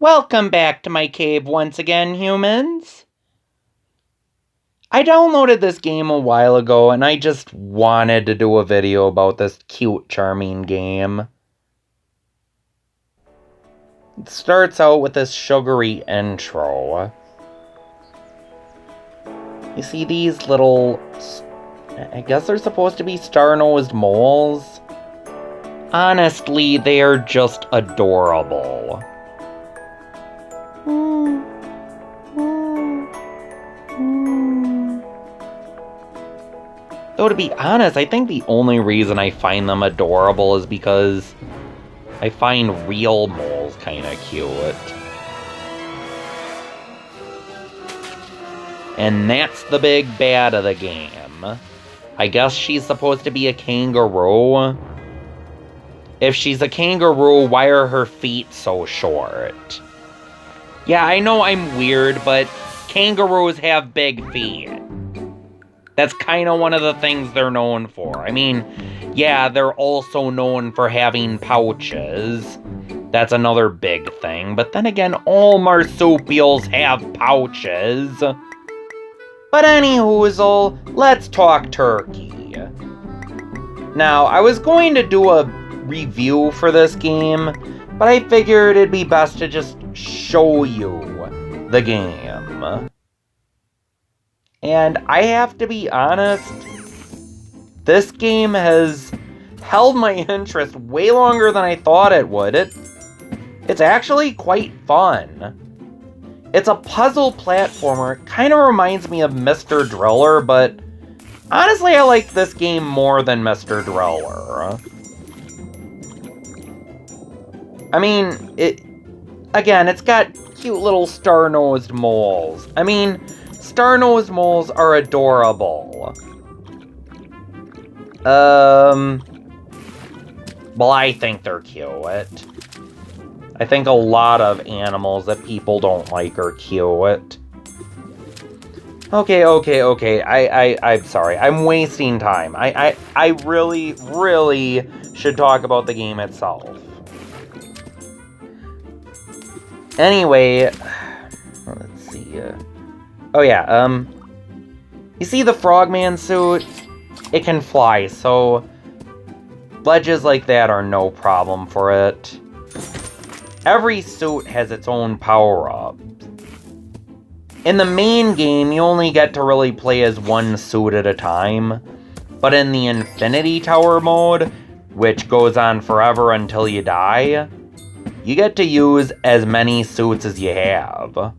Welcome back to my cave once again, humans. I downloaded this game a while ago and I just wanted to do a video about this cute, charming game. It starts out with this sugary intro. You see these little, I guess they're supposed to be star-nosed moles. Honestly, they are just adorable. Though to be honest, I think the only reason I find them adorable is because I find real moles kind of cute. And that's the big bad of the game. I guess she's supposed to be a kangaroo. If she's a kangaroo, why are her feet so short? Yeah, I know I'm weird, but kangaroos have big feet. That's kind of one of the things they're known for. I mean, yeah, they're also known for having pouches. That's another big thing. But then again, all marsupials have pouches. But anyhoozle, let's talk turkey. Now, I was going to do a review for this game, but I figured it'd be best to just show you the game. And I have to be honest, this game has held my interest way longer than I thought it would. It's actually quite fun. It's a puzzle platformer. It kind of reminds me of Mr. Driller, but honestly I like this game more than Mr. Driller. I mean, it's got cute little star-nosed moles. I mean, star-nosed moles are adorable. Well, I think they're cute. I think a lot of animals that people don't like are cute. Okay. I'm sorry. I'm wasting time. I really should talk about the game itself. Anyway, let's see. Oh yeah, you see the frogman suit? It can fly, so ledges like that are no problem for it. Every suit has its own power-up. In the main game, you only get to really play as one suit at a time, but in the Infinity Tower mode, which goes on forever until you die, you get to use as many suits as you have.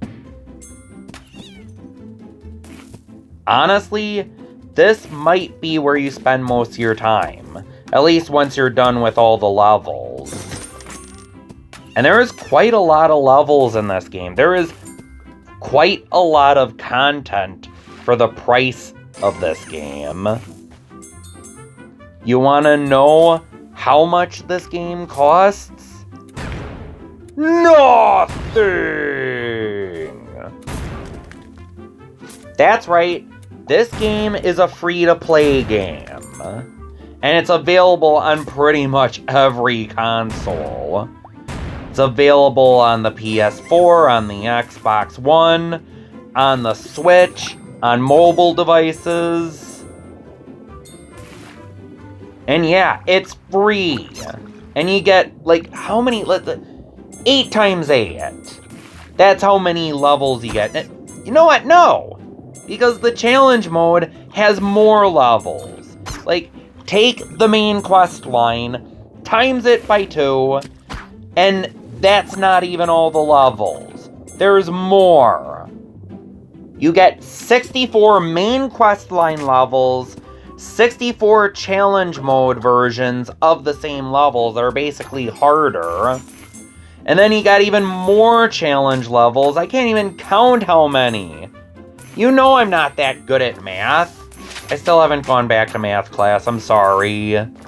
Honestly, this might be where you spend most of your time, at least once you're done with all the levels. And there is quite a lot of levels in this game. There is quite a lot of content for the price of this game. You want to know how much this game costs? Nothing! That's right, this game is a free-to-play game. And it's available on pretty much every console. It's available on the PS4, on the Xbox One, on the Switch, on mobile devices. And yeah, it's free. And you get, like, how many? 8 times 8. That's how many levels you get. You know what? No! Because the challenge mode has more levels. Like, take the main quest line, times it by 2, and that's not even all the levels. There's more. You get 64 main quest line levels, 64 challenge mode versions of the same levels that are basically harder. And then you got even more challenge levels. I can't even count how many. You know I'm not that good at math. I still haven't gone back to math class, I'm sorry. And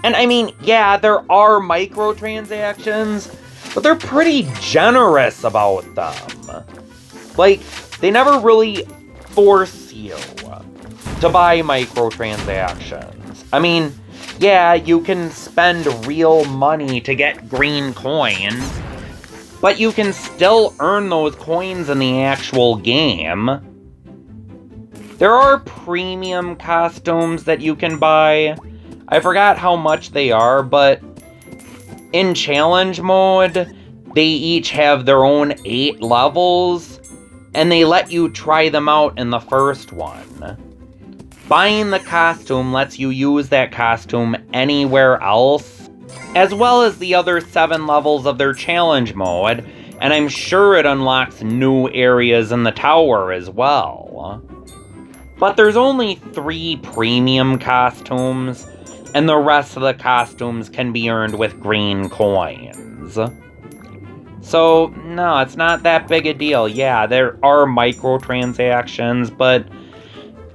I mean, yeah, there are microtransactions, but they're pretty generous about them. Like, they never really force you to buy microtransactions. I mean, yeah, you can spend real money to get green coins, but you can still earn those coins in the actual game. There are premium costumes that you can buy. I forgot how much they are, but in challenge mode, they each have their own 8 levels, and they let you try them out in the first one. Buying the costume lets you use that costume anywhere else, as well as the other 7 levels of their challenge mode, and I'm sure it unlocks new areas in the tower as well. But there's only 3 premium costumes, and the rest of the costumes can be earned with green coins. So, no, it's not that big a deal. Yeah, there are microtransactions, but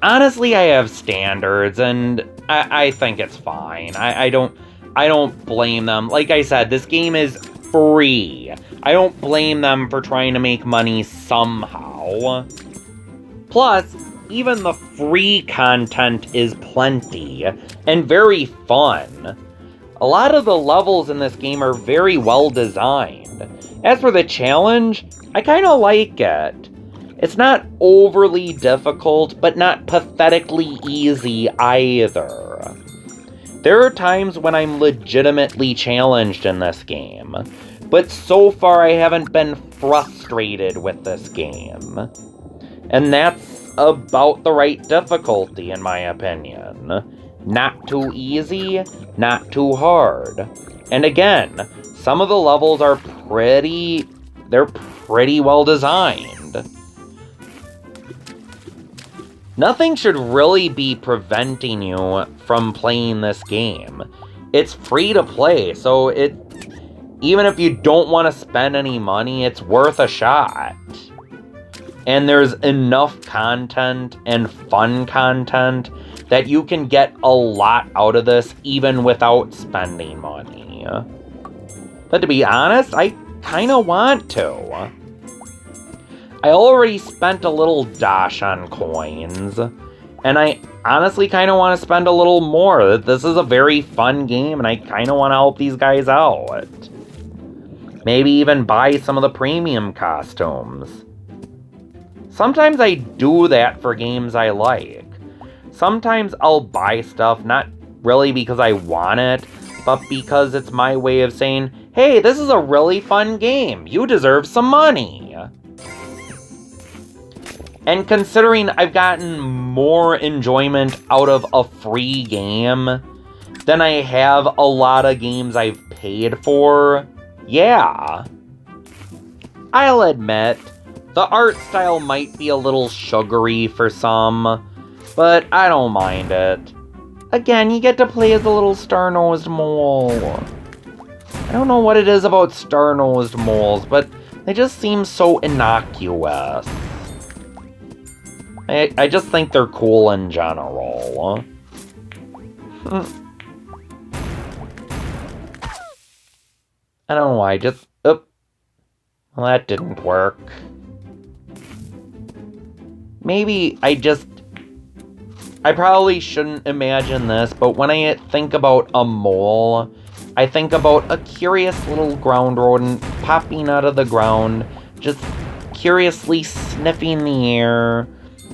honestly, I have standards, and I think it's fine. I don't blame them. Like I said, this game is free. I don't blame them for trying to make money somehow. Plus, even the free content is plenty, and very fun. A lot of the levels in this game are very well designed. As for the challenge, I kinda like it. It's not overly difficult, but not pathetically easy either. There are times when I'm legitimately challenged in this game, but so far I haven't been frustrated with this game. And that's about the right difficulty, in my opinion. Not too easy, not too hard. And again, some of the levels are pretty well designed. Nothing should really be preventing you from playing this game. It's free to play, so even if you don't want to spend any money, it's worth a shot. And there's enough content and fun content that you can get a lot out of this even without spending money. But to be honest, I kinda want to. I already spent a little dosh on coins, and I honestly kinda want to spend a little more. This is a very fun game, and I kinda want to help these guys out. Maybe even buy some of the premium costumes. Sometimes I do that for games I like. Sometimes I'll buy stuff not really because I want it, but because it's my way of saying, hey, this is a really fun game. You deserve some money. And considering I've gotten more enjoyment out of a free game than I have a lot of games I've paid for, yeah. I'll admit, the art style might be a little sugary for some, but I don't mind it. Again, you get to play as a little star-nosed mole. I don't know what it is about star-nosed moles, but they just seem so innocuous. I just think they're cool in general. I don't know why, well, that didn't work. Maybe I probably shouldn't imagine this, but when I think about a mole, I think about a curious little ground rodent popping out of the ground, just curiously sniffing the air,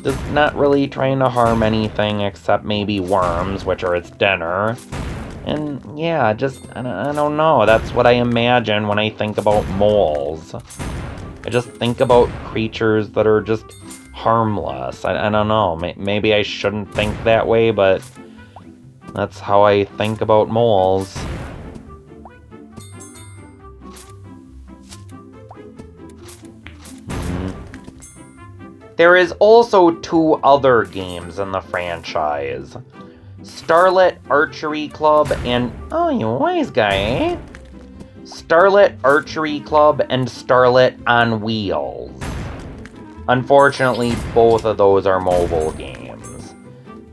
just not really trying to harm anything except maybe worms, which are its dinner. And yeah, I don't know, that's what I imagine when I think about moles. I just think about creatures that are just harmless. I don't know, maybe I shouldn't think that way, but that's how I think about moles. There is also 2 other games in the franchise. Starlit Archery Club and... Oh, you wise guy, eh? Starlit Archery Club and Starlit on Wheels. Unfortunately, both of those are mobile games.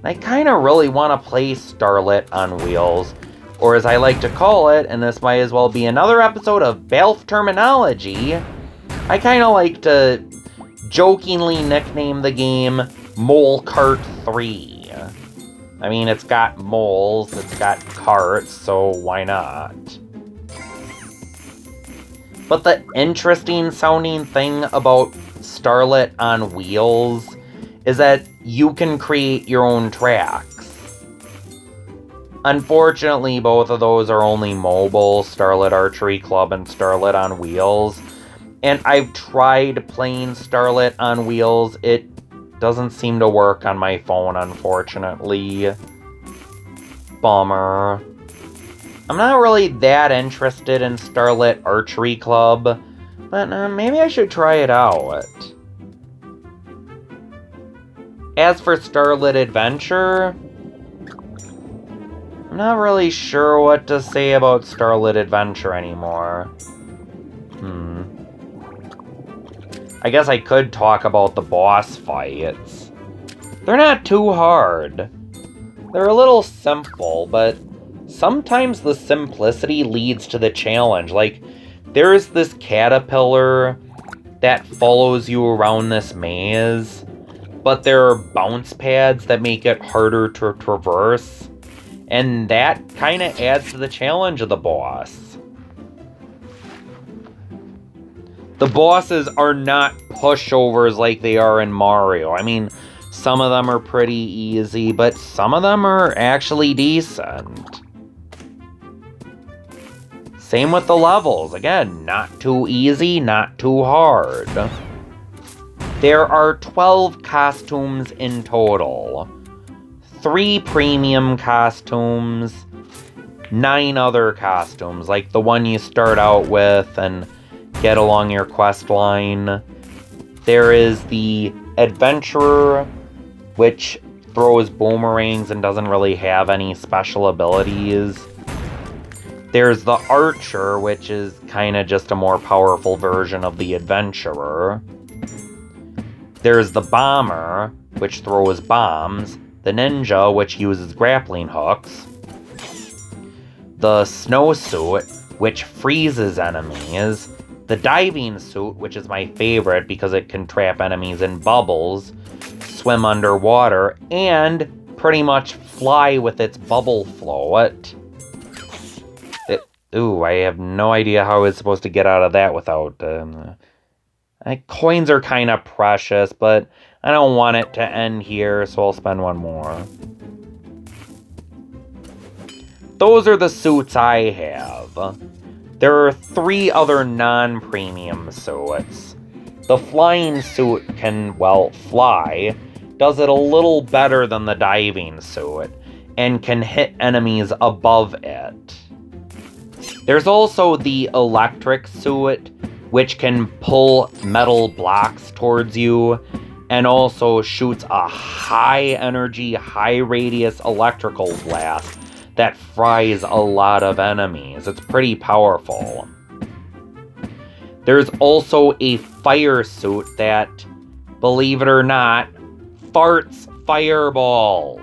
I kinda really want to play Starlit on Wheels, or as I like to call it, and this might as well be another episode of Baalf Terminology, I kinda like to jokingly nickname the game Mole Kart 3. I mean, it's got moles, it's got carts, so why not? But the interesting sounding thing about Starlit on wheels is that you can create your own tracks. Unfortunately, both of those are only mobile, Starlit Archery Club and Starlit on Wheels. And I've tried playing Starlit on Wheels. It doesn't seem to work on my phone, unfortunately. Bummer. I'm not really that interested in Starlit Archery Club, but maybe I should try it out. As for Starlit Adventure, I'm not really sure what to say about Starlit Adventure anymore. I guess I could talk about the boss fights. They're not too hard. They're a little simple, but sometimes the simplicity leads to the challenge. Like, there's this caterpillar that follows you around this maze, but there are bounce pads that make it harder to traverse, and that kind of adds to the challenge of the boss. The bosses are not pushovers like they are in Mario. I mean, some of them are pretty easy, but some of them are actually decent. Same with the levels. Again, not too easy, not too hard. There are 12 costumes in total. 3 premium costumes, 9 other costumes, like the one you start out with and get along your quest line. There is the Adventurer, which throws boomerangs and doesn't really have any special abilities. There's the Archer, which is kind of just a more powerful version of the Adventurer. There's the Bomber, which throws bombs. The Ninja, which uses grappling hooks. The Snowsuit, which freezes enemies. The Diving Suit, which is my favorite because it can trap enemies in bubbles, swim underwater, and pretty much fly with its bubble float. Ooh, I have no idea how I was supposed to get out of that without... coins are kind of precious, but I don't want it to end here, so I'll spend one more. Those are the suits I have. There are 3 other non-premium suits. The flying suit can, well, fly, does it a little better than the diving suit, and can hit enemies above it. There's also the electric suit, which can pull metal blocks towards you, and also shoots a high-energy, high-radius electrical blast that fries a lot of enemies. It's pretty powerful. There's also a fire suit that, believe it or not, farts fireballs.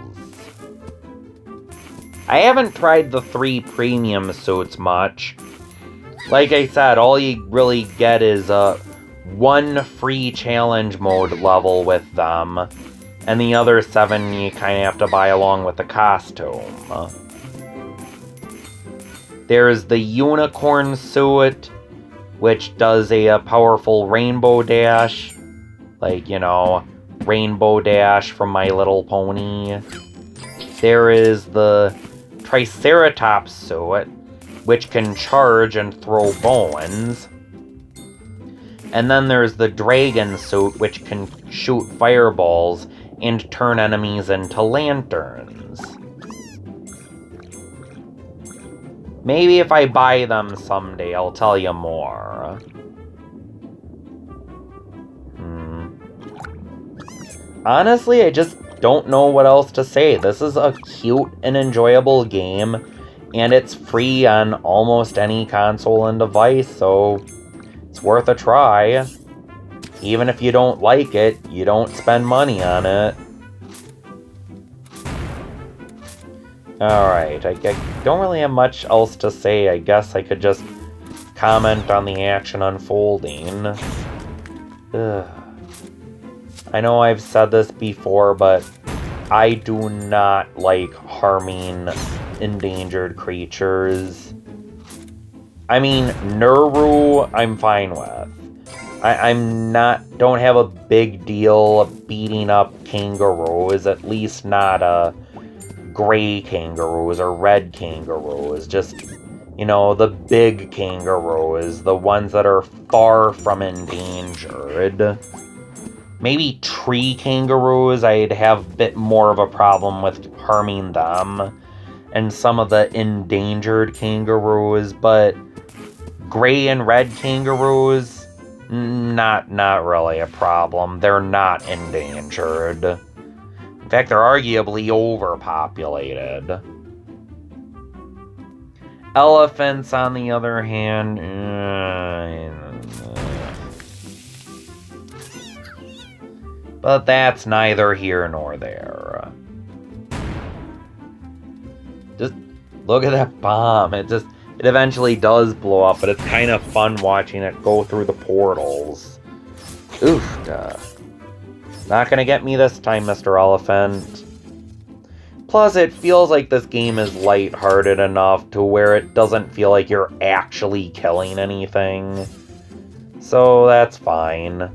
I haven't tried the 3 premium suits much. Like I said, all you really get is 1 free challenge mode level with them, and the other 7 you kind of have to buy along with the costume. There's the Unicorn Suit, which does a powerful rainbow dash, like, you know, Rainbow Dash from My Little Pony. There is the Triceratops Suit, which can charge and throw bones. And then there's the Dragon Suit, which can shoot fireballs and turn enemies into lanterns. Maybe if I buy them someday, I'll tell you more. Honestly, I just don't know what else to say. This is a cute and enjoyable game, and it's free on almost any console and device, so it's worth a try. Even if you don't like it, you don't spend money on it. Alright, I don't really have much else to say. I guess I could just comment on the action unfolding. Ugh. I know I've said this before, but I do not like harming endangered creatures. I mean, Nuru, I'm fine with. Don't have a big deal of beating up kangaroos, at least not, gray kangaroos or red kangaroos, just, you know, the big kangaroos, the ones that are far from endangered. Maybe tree kangaroos, I'd have a bit more of a problem with harming them, and some of the endangered kangaroos, but gray and red kangaroos, not really a problem. They're not endangered. In fact, they're arguably overpopulated. Elephants, on the other hand, but that's neither here nor there. Just look at that bomb. It eventually does blow up, but it's kind of fun watching it go through the portals. Oof, not gonna get me this time, Mr. Elephant. Plus, it feels like this game is lighthearted enough to where it doesn't feel like you're actually killing anything. So that's fine.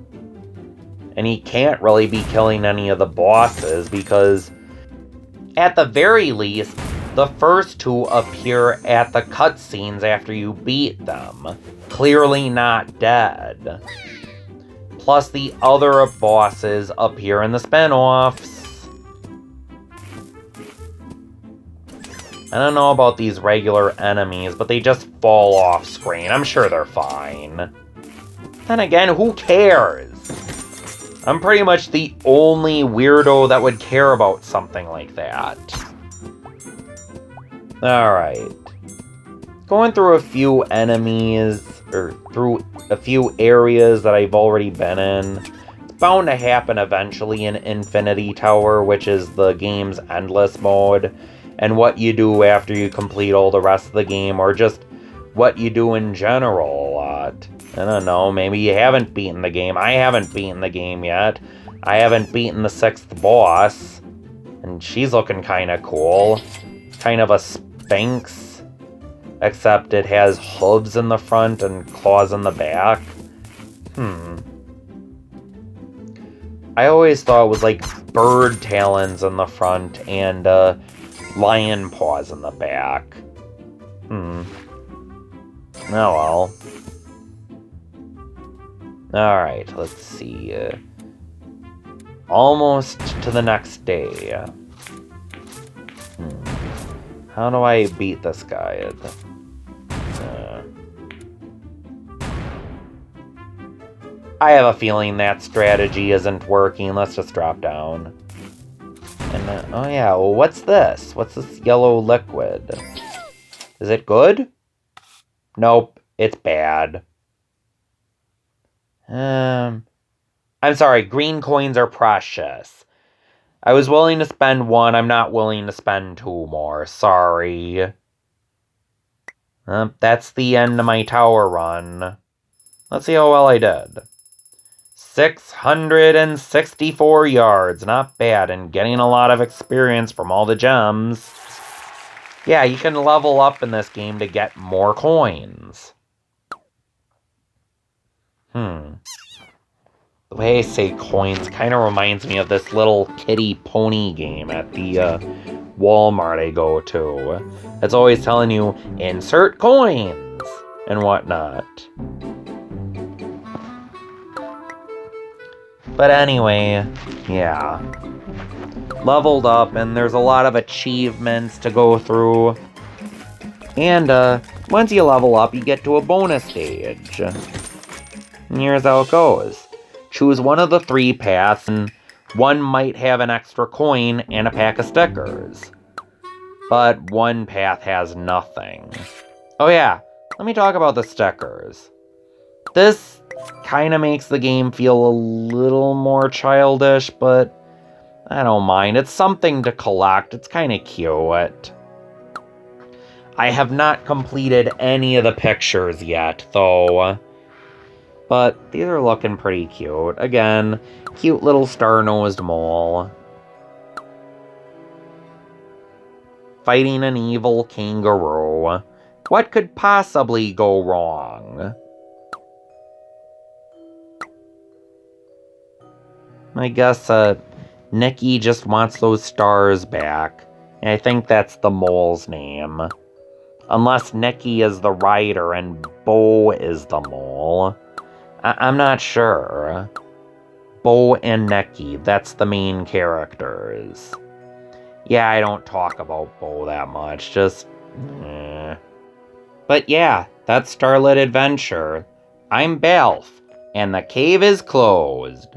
And he can't really be killing any of the bosses because, at the very least, the first two appear at the cutscenes after you beat them, clearly not dead. Plus, the other bosses appear in the spin-offs. I don't know about these regular enemies, but they just fall off screen. I'm sure they're fine. Then again, who cares? I'm pretty much the only weirdo that would care about something like that. Alright. Going through a few enemies, or through a few areas that I've already been in. It's bound to happen eventually in Infinity Tower, which is the game's endless mode, and what you do after you complete all the rest of the game, or just what you do in general a lot. I don't know, maybe you haven't beaten the game. I haven't beaten the game yet. I haven't beaten the 6th boss, and she's looking kind of cool. Kind of a Sphinx, except it has hooves in the front and claws in the back. I always thought it was like bird talons in the front and lion paws in the back. Oh well. Alright, let's see. Almost to the next day. How do I beat this guy? I have a feeling that strategy isn't working. Let's just drop down. And oh yeah, well, what's this? What's this yellow liquid? Is it good? Nope, it's bad. I'm sorry, green coins are precious. I was willing to spend one, I'm not willing to spend 2 more, sorry. That's the end of my tower run. Let's see how well I did. 664 yards, not bad, and getting a lot of experience from all the gems. Yeah, you can level up in this game to get more coins. The way I say coins kind of reminds me of this little kitty pony game at the Walmart I go to. It's always telling you, insert coins, and whatnot. But anyway, yeah. Leveled up, and there's a lot of achievements to go through. And once you level up, you get to a bonus stage. And here's how it goes. Choose one of the 3 paths, and one might have an extra coin and a pack of stickers. But one path has nothing. Oh yeah, let me talk about the stickers. This kind of makes the game feel a little more childish, but I don't mind. It's something to collect. It's kind of cute. I have not completed any of the pictures yet, though. But these are looking pretty cute. Again, cute little star-nosed mole. Fighting an evil kangaroo. What could possibly go wrong? I guess, Nikki just wants those stars back. I think that's the mole's name. Unless Nikki is the rider and Bo is the mole. I'm not sure. Bo and Nikki, that's the main characters. Yeah, I don't talk about Bo that much, just... But yeah, that's Starlit Adventure. I'm Baalf, and the cave is closed.